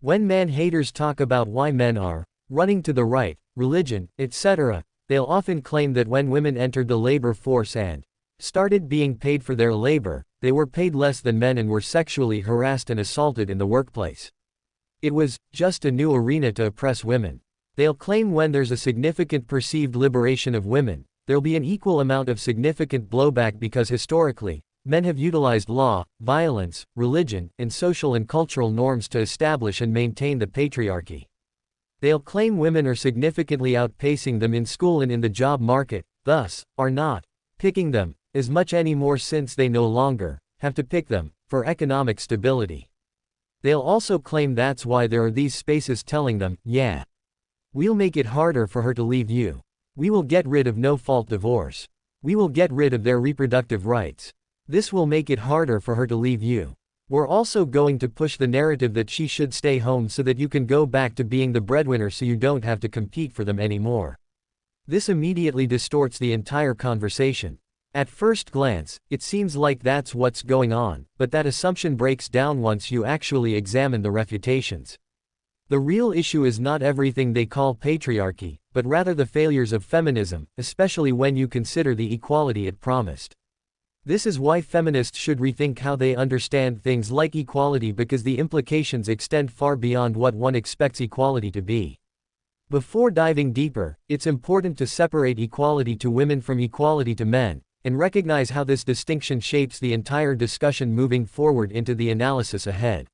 When man-haters talk about why men are running to the right, religion, etc., they'll often claim that when women entered the labor force and started being paid for their labor, they were paid less than men and were sexually harassed and assaulted in the workplace. It was just a new arena to oppress women. They'll claim when there's a significant perceived liberation of women, there'll be an equal amount of significant blowback because historically, men have utilized law, violence, religion, and social and cultural norms to establish and maintain the patriarchy. They'll claim women are significantly outpacing them in school and in the job market, thus, are not picking them as much anymore since they no longer have to pick them for economic stability. They'll also claim that's why there are these spaces telling them, yeah, we'll make it harder for her to leave you. We will get rid of no-fault divorce. We will get rid of their reproductive rights. This will make it harder for her to leave you. We're also going to push the narrative that she should stay home so that you can go back to being the breadwinner so you don't have to compete for them anymore. This immediately distorts the entire conversation. At first glance, it seems like that's what's going on, but that assumption breaks down once you actually examine the refutations. The real issue is not everything they call patriarchy, but rather the failures of feminism, especially when you consider the equality it promised. This is why feminists should rethink how they understand things like equality because the implications extend far beyond what one expects equality to be. Before diving deeper, it's important to separate equality to women from equality to men, and recognize how this distinction shapes the entire discussion moving forward into the analysis ahead.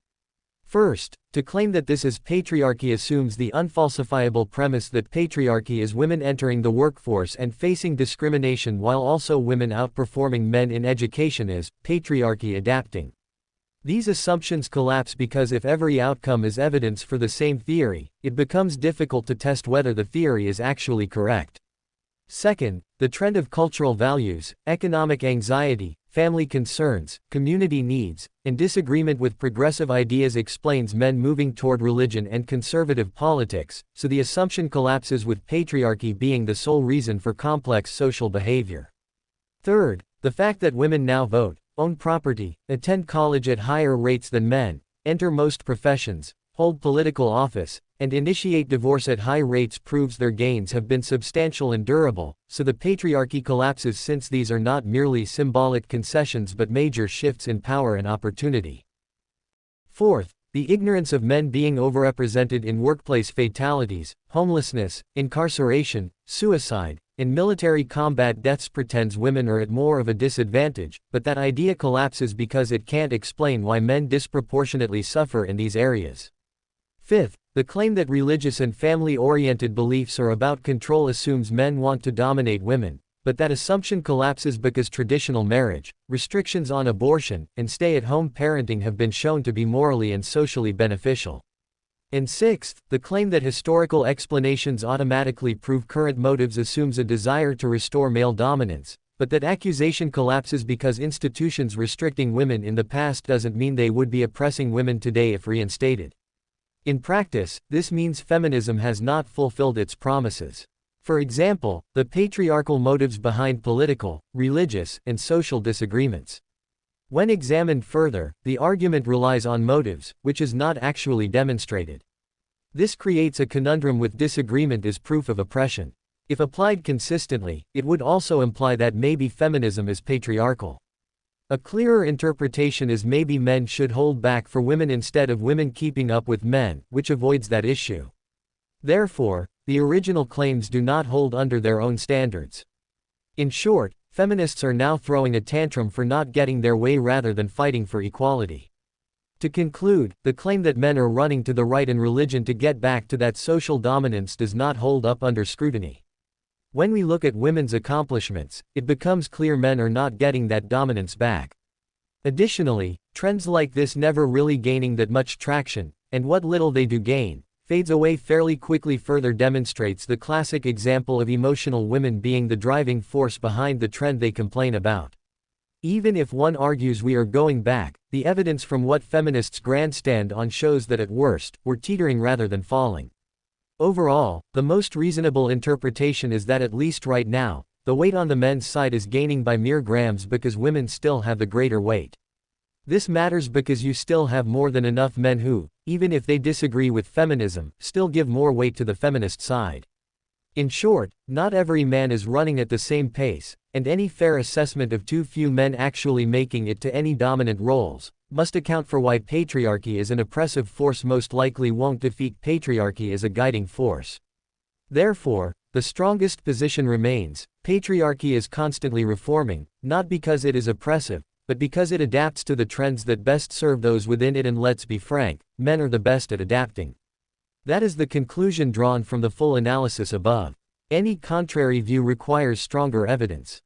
First, to claim that this is patriarchy assumes the unfalsifiable premise that patriarchy is women entering the workforce and facing discrimination while also women outperforming men in education is patriarchy adapting. These assumptions collapse because if every outcome is evidence for the same theory, it becomes difficult to test whether the theory is actually correct. Second, the trend of cultural values, economic anxiety, family concerns, community needs, and disagreement with progressive ideas explains men moving toward religion and conservative politics, so the assumption collapses with patriarchy being the sole reason for complex social behavior. Third, the fact that women now vote, own property, attend college at higher rates than men, enter most professions, hold political office, and initiate divorce at high rates proves their gains have been substantial and durable, so the patriarchy collapses since these are not merely symbolic concessions but major shifts in power and opportunity. Fourth, the ignorance of men being overrepresented in workplace fatalities, homelessness, incarceration, suicide, and military combat deaths pretends women are at more of a disadvantage, but that idea collapses because it can't explain why men disproportionately suffer in these areas. Fifth, the claim that religious and family-oriented beliefs are about control assumes men want to dominate women, but that assumption collapses because traditional marriage, restrictions on abortion, and stay-at-home parenting have been shown to be morally and socially beneficial. And sixth, the claim that historical explanations automatically prove current motives assumes a desire to restore male dominance, but that accusation collapses because institutions restricting women in the past doesn't mean they would be oppressing women today if reinstated. In practice, this means feminism has not fulfilled its promises. For example, the patriarchal motives behind political, religious, and social disagreements. When examined further, the argument relies on motives, which is not actually demonstrated. This creates a conundrum with disagreement as proof of oppression. If applied consistently, it would also imply that maybe feminism is patriarchal. A clearer interpretation is maybe men should hold back for women instead of women keeping up with men, which avoids that issue. Therefore, the original claims do not hold under their own standards. In short, feminists are now throwing a tantrum for not getting their way rather than fighting for equality. To conclude, the claim that men are running to the right in religion to get back to that social dominance does not hold up under scrutiny. When we look at women's accomplishments, it becomes clear men are not getting that dominance back. Additionally, trends like this never really gaining that much traction, and what little they do gain, fades away fairly quickly further demonstrates the classic example of emotional women being the driving force behind the trend they complain about. Even if one argues we are going back, the evidence from what feminists grandstand on shows that at worst, we're teetering rather than falling. Overall, the most reasonable interpretation is that at least right now, the weight on the men's side is gaining by mere grams because women still have the greater weight. This matters because you still have more than enough men who, even if they disagree with feminism, still give more weight to the feminist side. In short, not every man is running at the same pace, and any fair assessment of too few men actually making it to any dominant roles must account for why patriarchy as an oppressive force most likely won't defeat patriarchy as a guiding force. Therefore, the strongest position remains: patriarchy is constantly reforming, not because it is oppressive, but because it adapts to the trends that best serve those within it. And let's be frank, men are the best at adapting. That is the conclusion drawn from the full analysis above. Any contrary view requires stronger evidence.